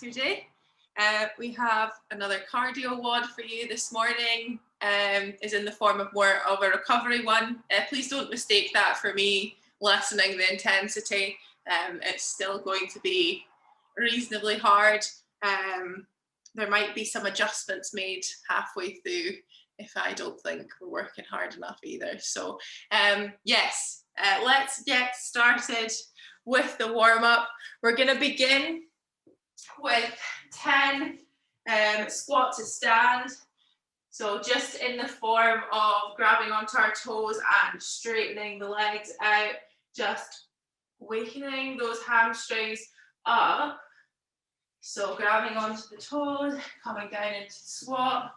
yesterday. We have another cardio WOD for you this morning. Is in the form of more of a recovery one. Please don't mistake that for me lessening the intensity. It's still going to be reasonably hard. There might be some adjustments made halfway through if I don't think we're working hard enough either. So yes, let's get started with the warm-up. We're going to begin with 10 squat to stand. So just in the form of grabbing onto our toes and straightening the legs out, just wakening those hamstrings up. So grabbing onto the toes, coming down into squat,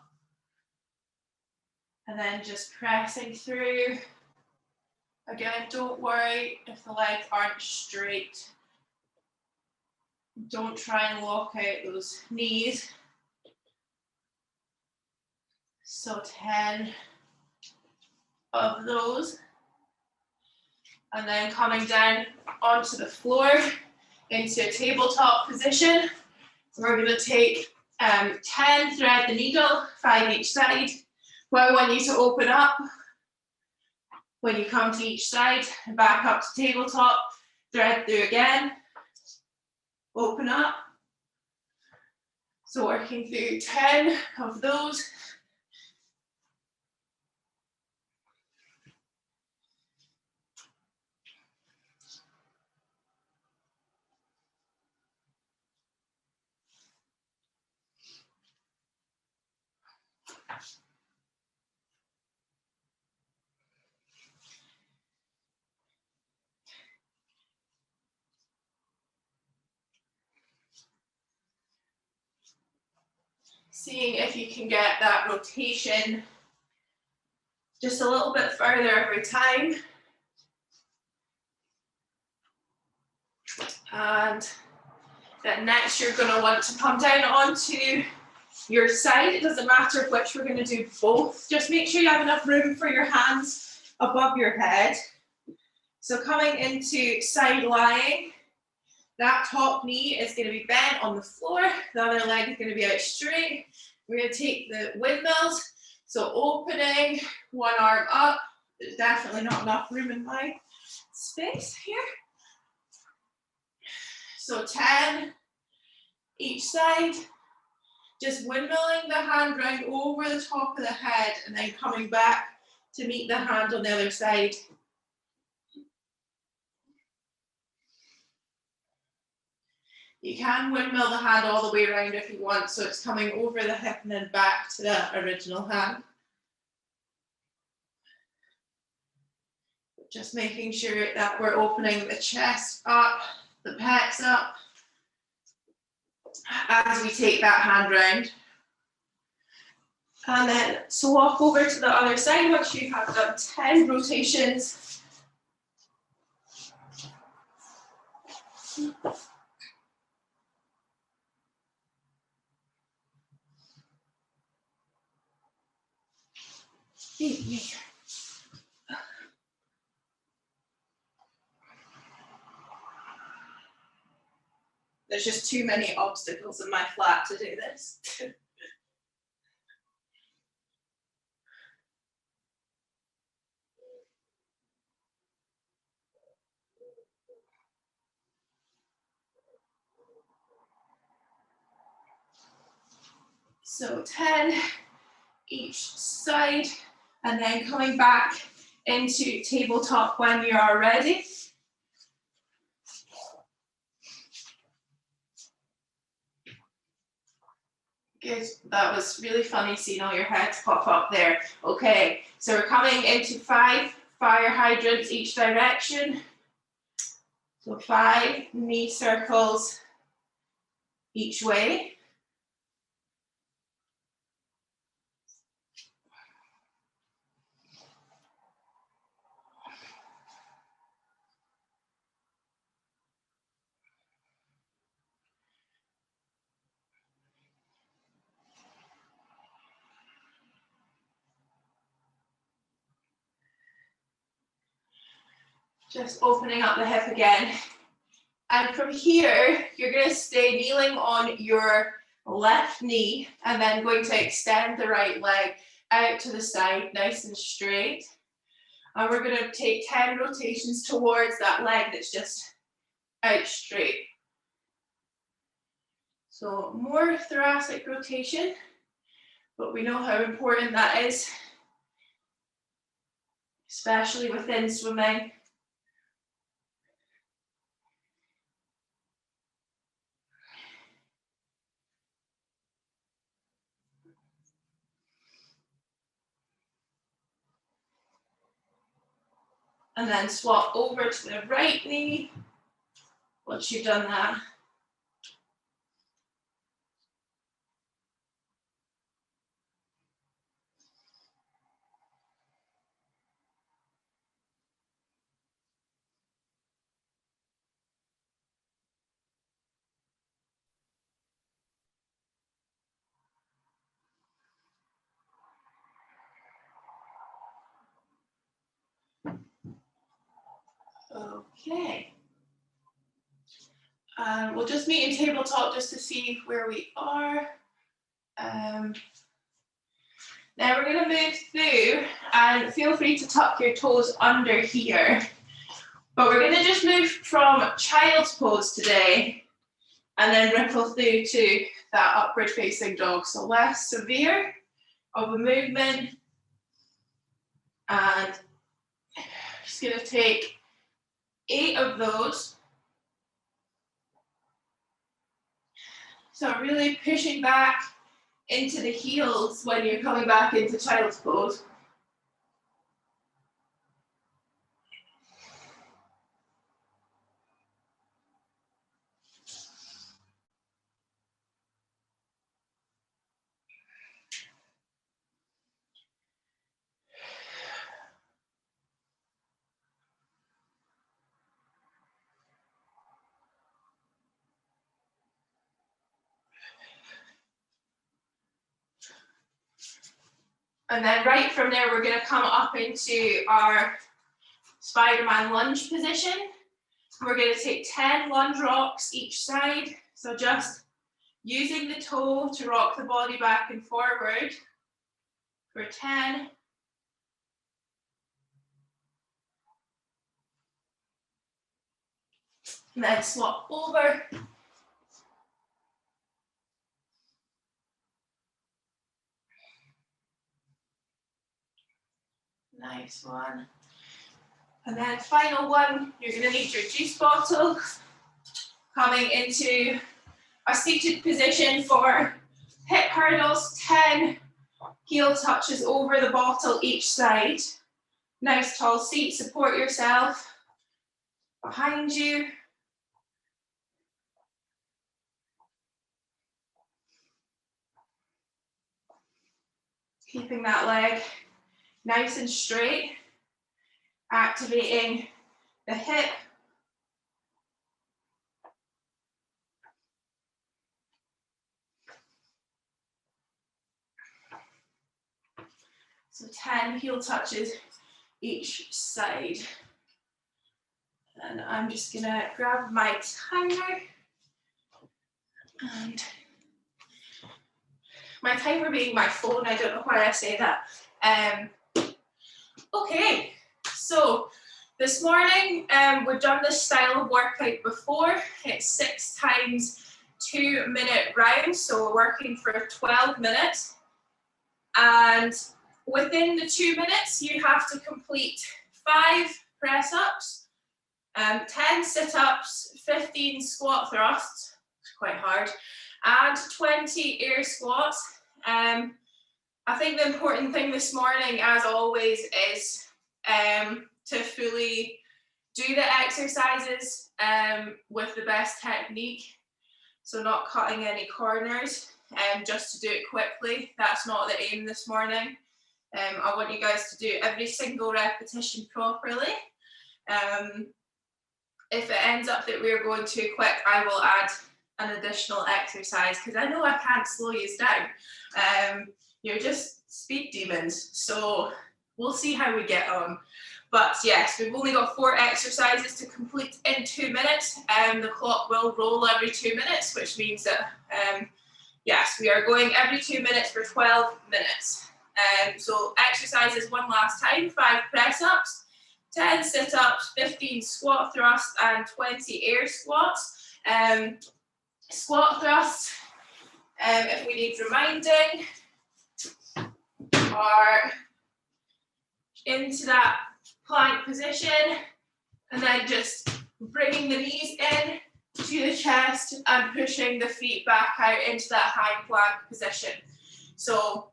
and then just pressing through. Again, don't worry if the legs aren't straight. Don't try and lock out those knees. So 10 of those. And then coming down onto the floor into a tabletop position. So we're going to take 10, thread the needle, 5 each side. What I want you to open up when you come to each side, back up to tabletop, thread through again, open up. So working through 10 of those. Seeing if you can get that rotation just a little bit further every time. And then next you're going to want to come down onto your side. It doesn't matter which, we're going to do both. Just make sure you have enough room for your hands above your head. So coming into side lying, that top knee is going to be bent on the floor. The other leg is going to be out straight. We're going to take the windmills. So opening, one arm up. There's definitely not enough room in my space here. So 10 each side. Just windmilling the hand round over the top of the head and then coming back to meet the hand on the other side. You can windmill the hand all the way around if you want, so it's coming over the hip and then back to that original hand. Just making sure that we're opening the chest up, the pecs up, as we take that hand round. And then swap over to the other side once you have done 10 rotations. There's just too many obstacles in my flat to do this. So 10 each side, and then coming back into tabletop when you are ready. Good, that was really funny seeing all your heads pop up there. Okay, so we're coming into 5 fire hydrants each direction. So 5 knee circles each way. Just opening up the hip again And from here, you're going to stay kneeling on your left knee and then going to extend the right leg out to the side, nice and straight. And we're going to take 10 rotations towards that leg that's just out straight. So more thoracic rotation, but we know how important that is, especially within swimming. And then swap over to the right knee once you've done that. Okay. We'll just meet in tabletop just to see where we are. Now we're going to move through, and feel free to tuck your toes under here. But we're going to just move from child's pose today and then ripple through to that upward facing dog. So less severe of a movement. And just going to take 8 of those. So really pushing back into the heels when you're coming back into child's pose. And then right from there, we're going to come up into our Spider-Man lunge position. We're going to take 10 lunge rocks each side. So just using the toe to rock the body back and forward for 10. And then swap over. Nice one. And then final one, you're going to need your juice bottle. Coming into a seated position for hip hurdles, 10 heel touches over the bottle each side. Nice tall seat, support yourself. Behind you. Keeping that leg nice and straight. Activating the hip. So 10 heel touches each side. And I'm just gonna grab my timer. And my timer being my phone, I don't know why I say that. Okay, so this morning we've done this style of workout before. It's 6 times 2-minute rounds, so we're working for 12 minutes. And within the 2 minutes, you have to complete 5 press-ups, 10 sit-ups, 15 squat thrusts, it's quite hard, and 20 air squats. I think the important thing this morning, as always, is to fully do the exercises with the best technique. So not cutting any corners, just to do it quickly. That's not the aim this morning. I want you guys to do every single repetition properly. If it ends up that we're going too quick, I will add an additional exercise because I know I can't slow you down. You're just speed demons, so we'll see how we get on. But yes, we've only got 4 exercises to complete in 2 minutes. The clock will roll every 2 minutes, which means that, yes, we are going every 2 minutes for 12 minutes. So exercises one last time: 5 press-ups, 10 sit-ups, 15 squat thrusts, and 20 air squats. Squat thrusts, if we need reminding, are into that plank position, and then just bringing the knees in to the chest and pushing the feet back out into that high plank position. So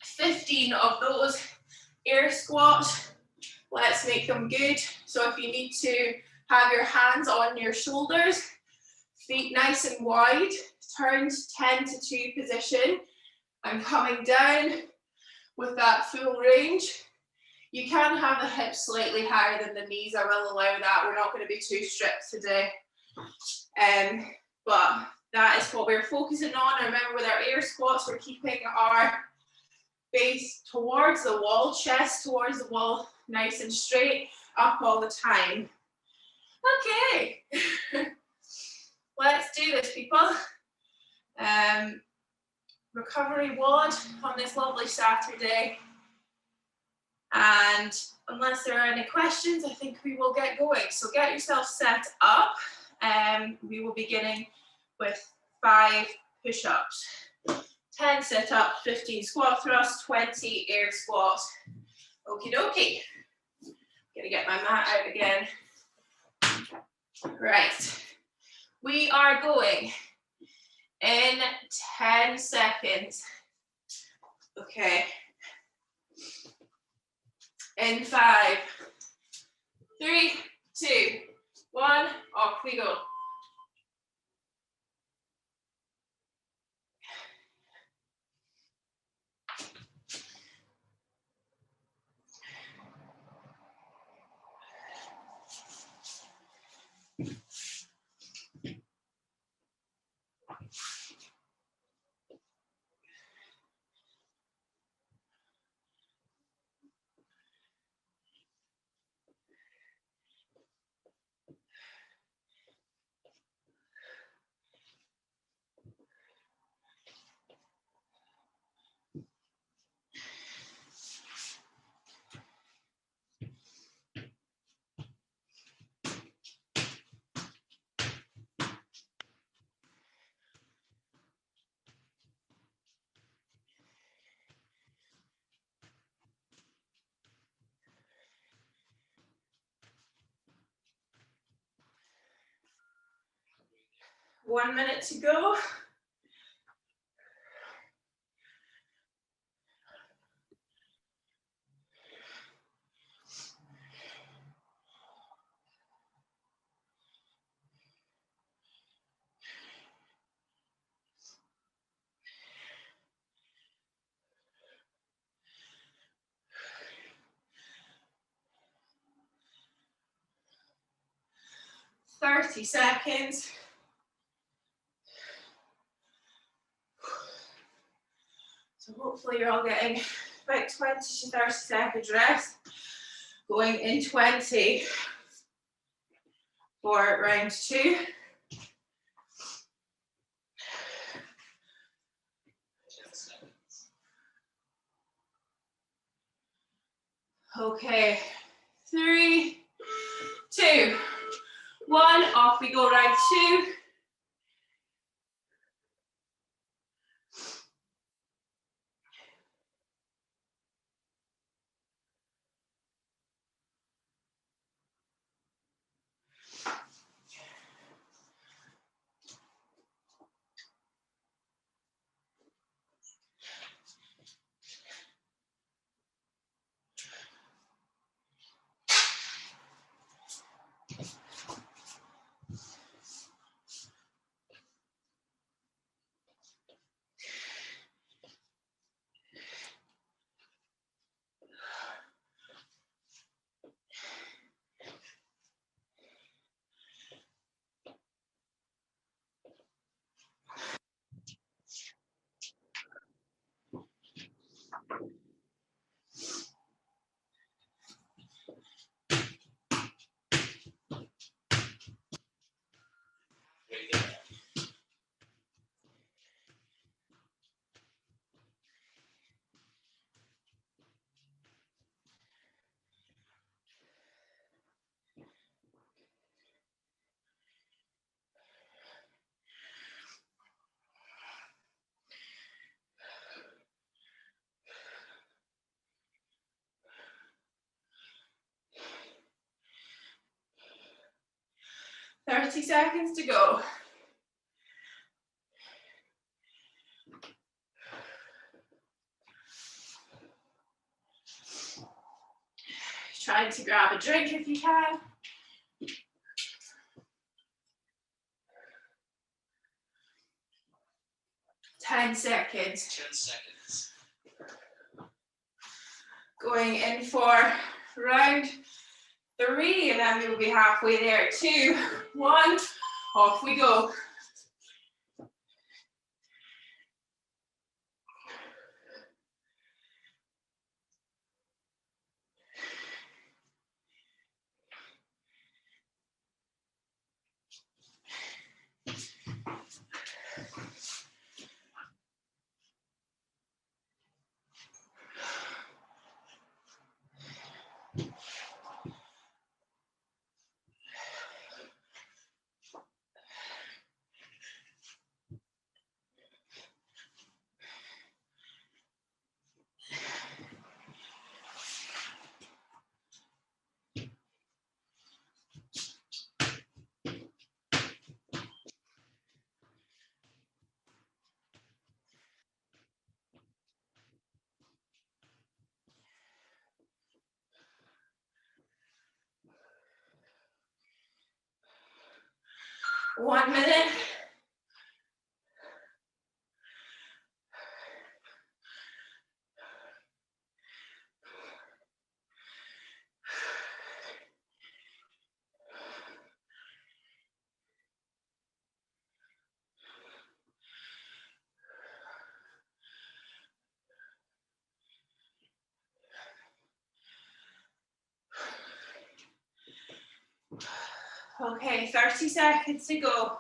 15 of those air squats. Let's make them good. So if you need to have your hands on your shoulders, feet nice and wide, turned 10 to 2 position, and coming down with that full range. You can have the hips slightly higher than the knees. I will allow that. We're not going to be too strict today. But that is what we're focusing on. Remember, with our air squats, we're keeping our base towards the wall, chest towards the wall, nice and straight, up all the time. Okay. Let's do this, people. Recovery WOD on this lovely Saturday. And unless there are any questions, I think we will get going. So get yourself set up. We will be beginning with 5 push-ups, 10 sit-ups, 15 squat thrusts, 20 air squats. Okie dokie. Gonna get my mat out again. Right. We are going in 10 seconds. Okay. In 5, 3, 2, 1, off we go. One minute to go. Thirty seconds. So hopefully you're all getting about 20 to 30 seconds rest. Going in 20 for round 2. Okay, 3, 2, 1, off we go, round 2. 30 seconds to go. Trying to grab a drink if you can. 10 seconds. 10 seconds. Going in for round 3, and then we'll be halfway there. 2, 1, off we go. One minute. Okay, 30 seconds to go.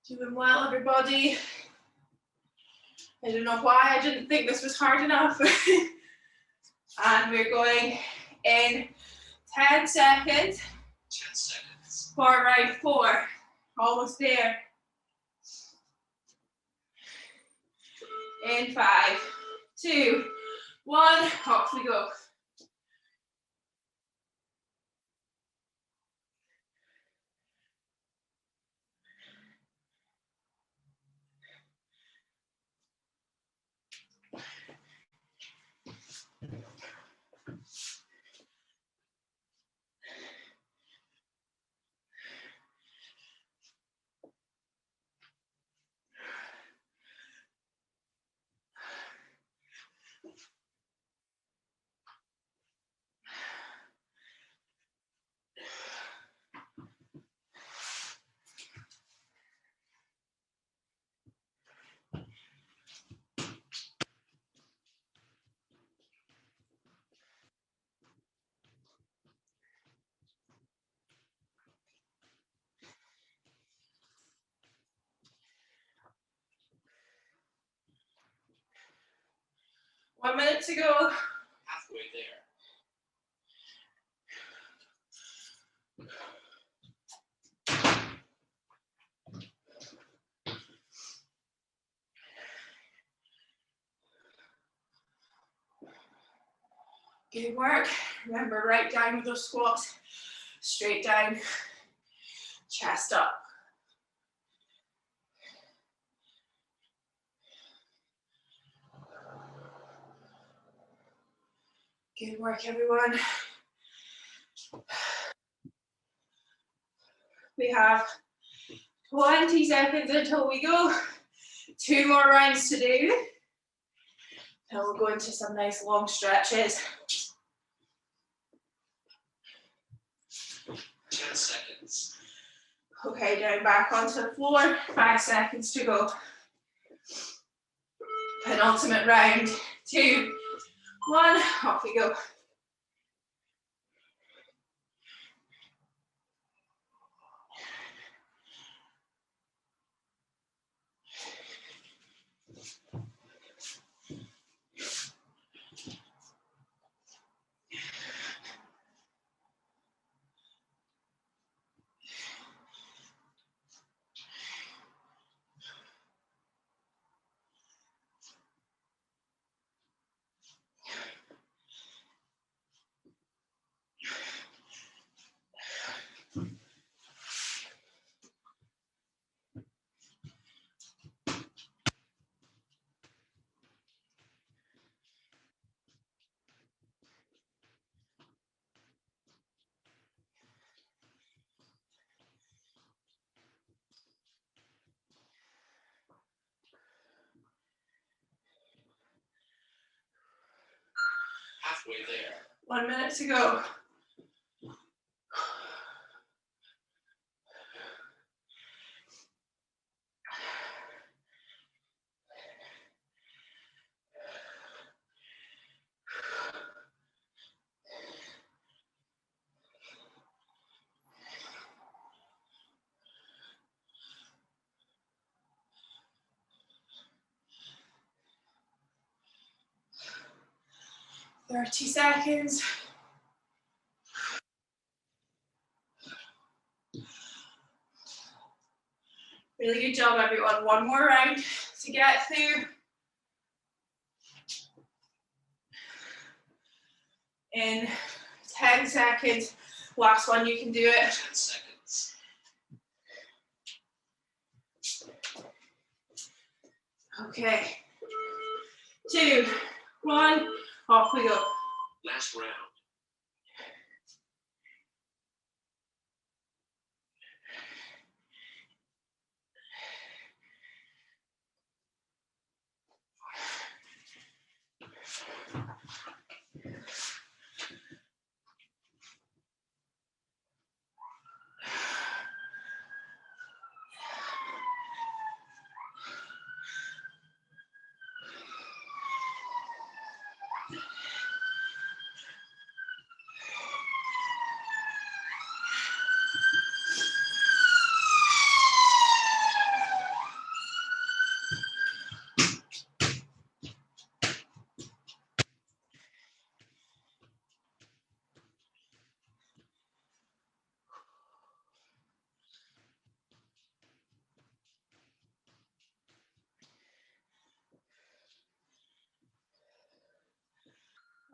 Doing well, everybody. I don't know why I didn't think this was hard enough. And we're going in 10 seconds. 10 seconds. For round 4. Almost there. In 5, 2, 1, off we go. One minute to go. Halfway there. Good work. Remember, right down with those squats. Straight down. Chest up. Good work, everyone. We have 20 seconds until we go. 2 more rounds to do. And we'll go into some nice long stretches. 10 seconds. Okay, down back onto the floor. 5 seconds to go. Penultimate round. 2, one, off we go. Halfway there. 1 minute to go. Thirty seconds. Really good job, everyone. One more round to get through. In 10 seconds. Last one, you can do it. 10 seconds. Okay. 2, 1, off we go. Last round.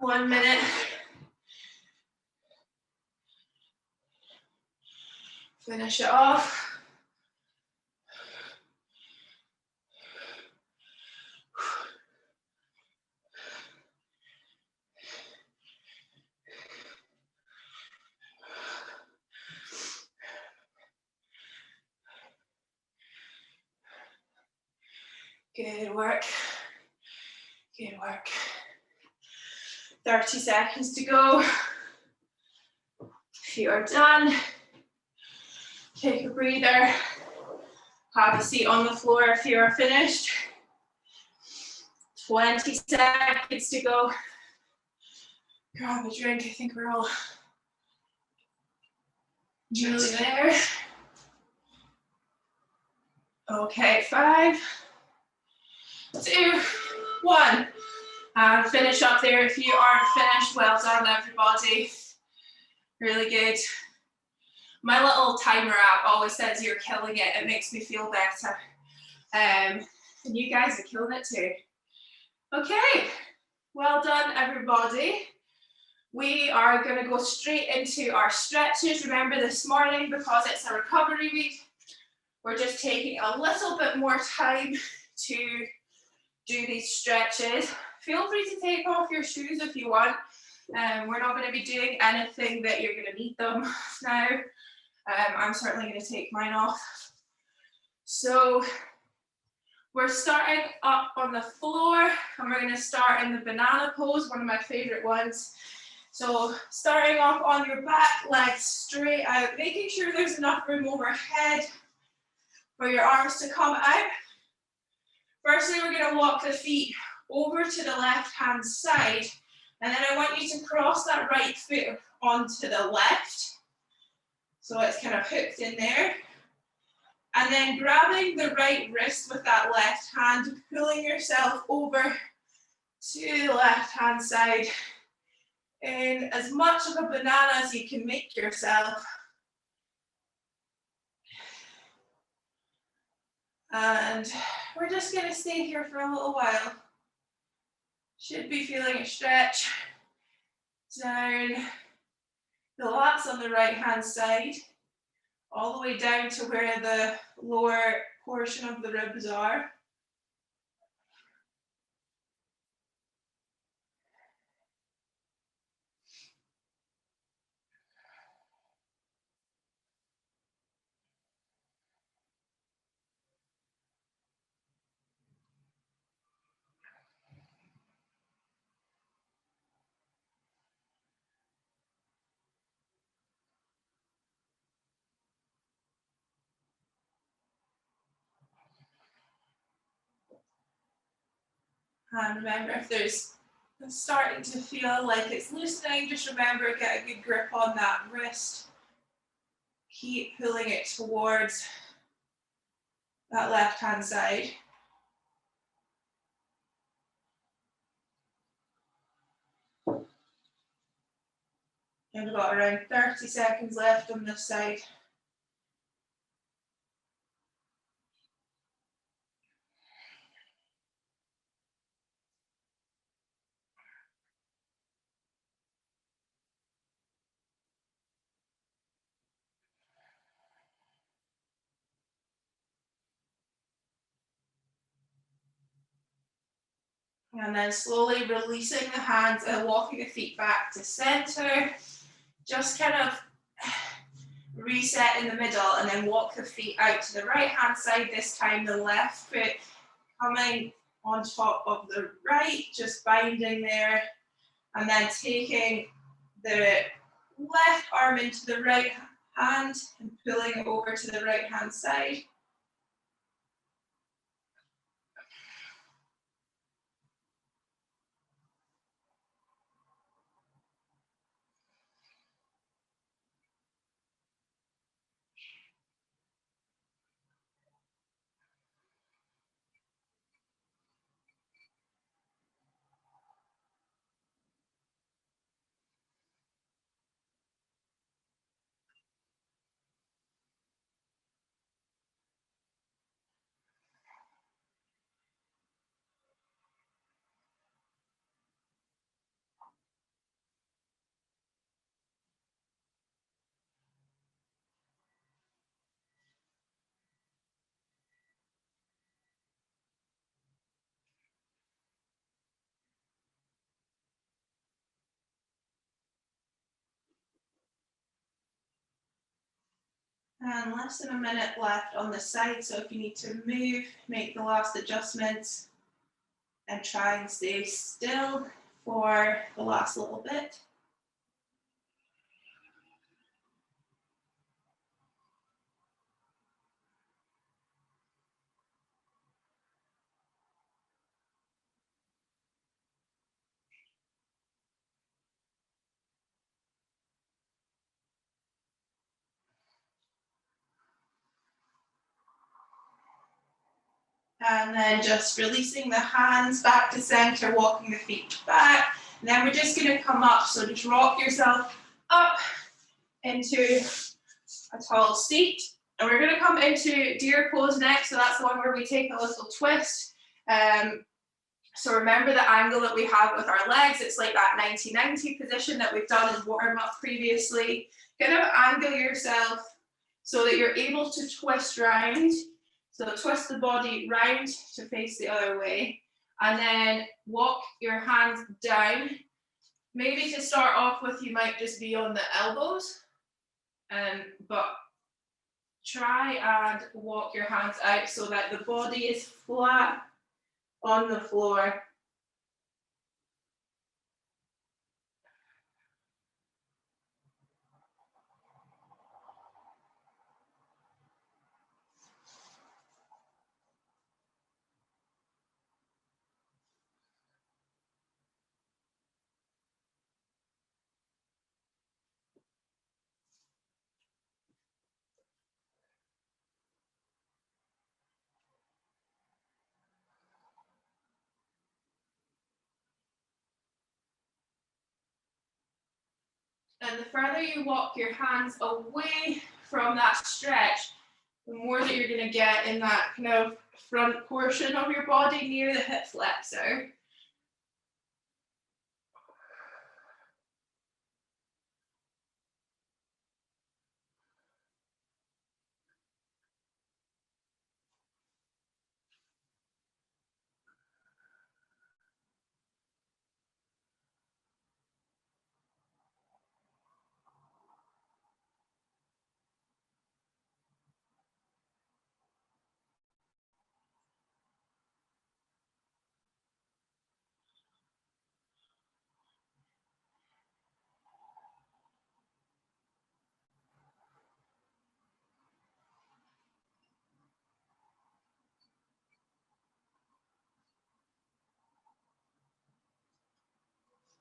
One minute. Finish it off. Good work. Good work. 30 seconds to go. If you are done, take a breather. Have a seat on the floor if you are finished. 20 seconds to go. Grab a drink. I think we're all nearly there. Okay, 5, 2, 1. And finish up there if you aren't finished. Well done, everybody. Really good. My little timer app always says you're killing it. It makes me feel better. And you guys are killing it too. Okay, well done, everybody. We are going to go straight into our stretches. Remember this morning, because it's a recovery week, we're just taking a little bit more time to do these stretches. Feel free to take off your shoes if you want. We're not going to be doing anything that you're going to need them now. I'm certainly going to take mine off. So we're starting up on the floor, and we're going to start in the banana pose, one of my favorite ones. So starting off on your back, legs straight out, making sure there's enough room overhead for your arms to come out. Firstly, we're going to walk the feet over to the left-hand side And then I want you to cross that right foot onto the left. So it's kind of hooked in there. And then grabbing the right wrist with that left hand, pulling yourself over to the left hand side in as much of a banana as you can make yourself. And we're just going to stay here for a little while. Should be feeling a stretch down the lats on the right hand side, all the way down to where the lower portion of the ribs are. And remember, if there's starting to feel like it's loosening, just remember, get a good grip on that wrist. Keep pulling it towards that left hand side. And we've got around 30 seconds left on this side. And then slowly releasing the hands and walking the feet back to center. Just kind of reset in the middle and then walk the feet out to the right hand side. This time the left foot coming on top of the right, just binding there. And then taking the left arm into the right hand and pulling it over to the right hand side. And less than a minute left on the side, so if you need to move, make the last adjustments and try and stay still for the last little bit. And then just releasing the hands back to center, walking the feet back. And then we're just going to come up, so just rock yourself up into a tall seat. And we're going to come into deer pose next, so that's the one where we take a little twist. So remember the angle that we have with our legs, it's like that 90-90 position that we've done in warm-up previously. Kind of angle yourself so that you're able to twist round. So twist the body round to face the other way. And then walk your hands down. Maybe to start off with, you might just be on the elbows. But try and walk your hands out so that the body is flat on the floor. And the further you walk your hands away from that stretch, the more that you're going to get in that kind of front portion of your body near the hip flexor.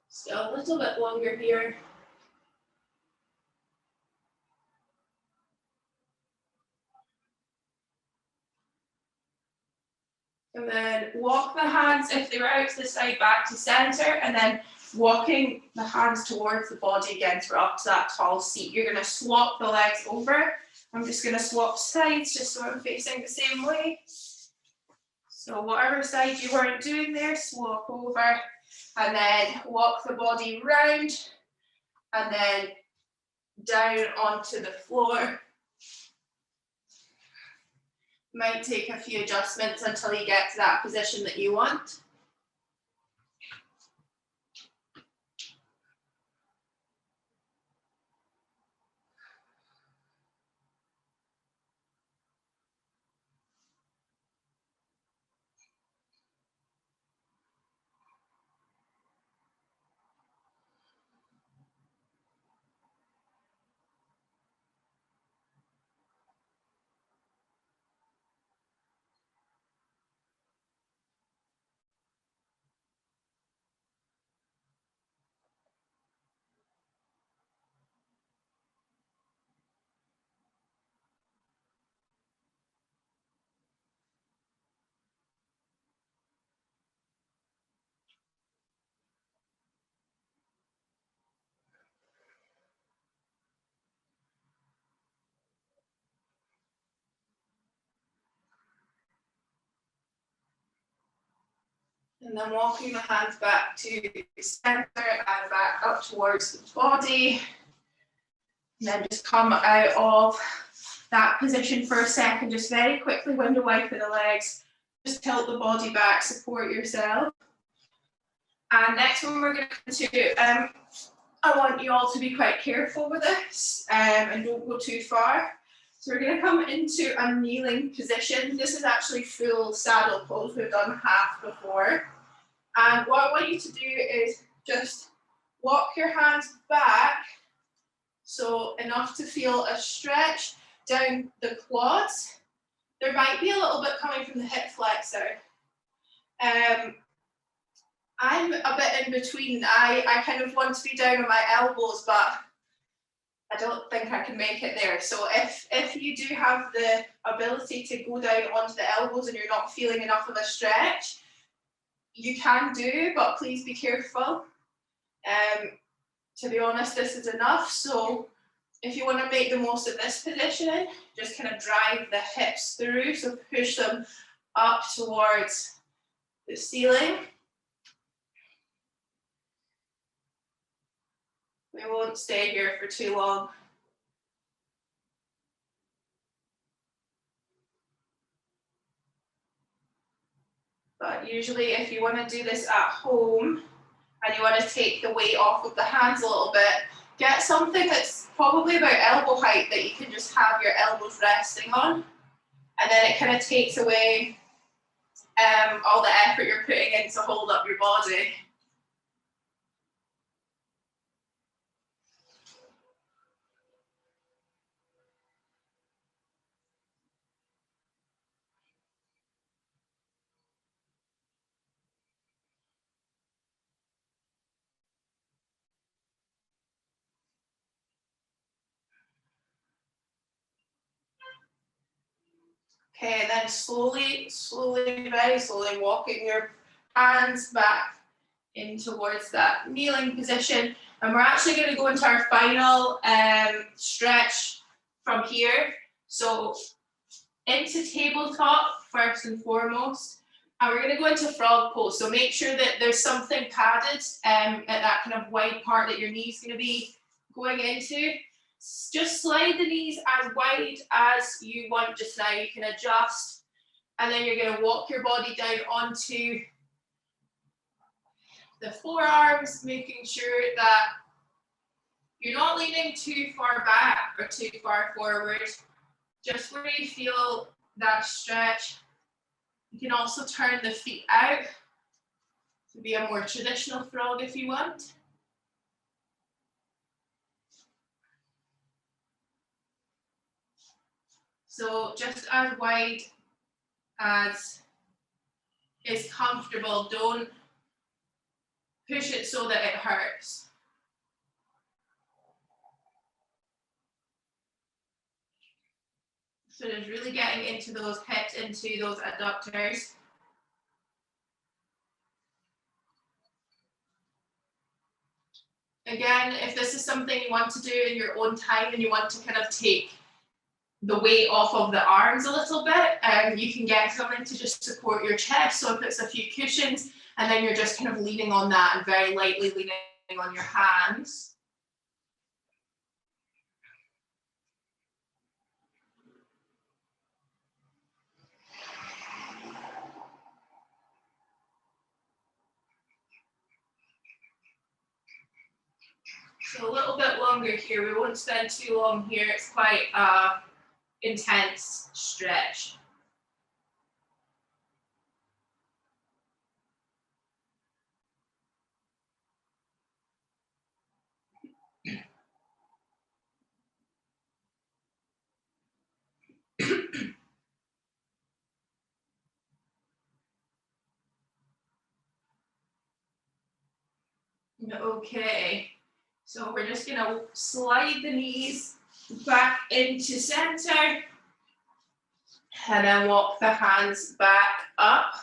Still a little bit longer here. And then walk the hands, if they were out to the side, back to center, and then walking the hands towards the body again to up to that tall seat. You're going to swap the legs over. I'm just going to swap sides just so I'm facing the same way. So whatever side you weren't doing there, swap over, and then walk the body round, and then down onto the floor. Might take a few adjustments until you get to that position that you want. And then walking the hands back to the center and back up towards the body. And then just come out of that position for a second, just very quickly window wiping the legs. Just tilt the body back, support yourself. And next one we're going to do, I want you all to be quite careful with this and don't go too far. So we're going to come into a kneeling position. This is actually full saddle pose. We've done half before. And what I want you to do is just walk your hands back, so enough to feel a stretch down the quads. There might be a little bit coming from the hip flexor. I'm a bit in between. I kind of want to be down on my elbows, but I don't think I can make it there. So if you do have the ability to go down onto the elbows and you're not feeling enough of a stretch, you can do, but please be careful. To be honest, this is enough. So if you want to make the most of this position, just kind of drive the hips through. So push them up towards the ceiling. We won't stay here for too long. But usually if you want to do this at home and you want to take the weight off of the hands a little bit, get something that's probably about elbow height that you can just have your elbows resting on. And then it kind of takes away all the effort you're putting in to hold up your body. Okay, and then slowly, very slowly walking your hands back in towards that kneeling position. And we're actually going to go into our final stretch from here. So into tabletop first and foremost. And we're going to go into frog pose. So make sure that there's something padded at that kind of wide part that your knee's going to be going into. Just slide the knees as wide as you want just now. You can adjust. And then you're going to walk your body down onto the forearms, making sure that you're not leaning too far back or too far forward. Just where you feel that stretch. You can also turn the feet out to be a more traditional frog if you want. So just as wide as is comfortable. Don't push it so that it hurts. So just really getting into those hips, into those adductors. Again, if this is something you want to do in your own time and you want to kind of take the weight off of the arms a little bit, you can get something to just support your chest. So if it's a few cushions and then you're just kind of leaning on that and very lightly leaning on your hands. So a little bit longer here. We won't spend too long here. It's quite an intense stretch. Okay, so we're just gonna slide the knees back into center and then walk the hands back up.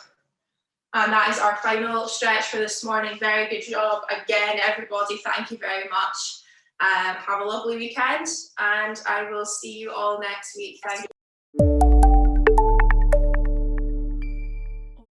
And that is our final stretch for this morning. Very good job. Again, everybody, thank you very much. Have a lovely weekend and I will see you all next week. Thank you.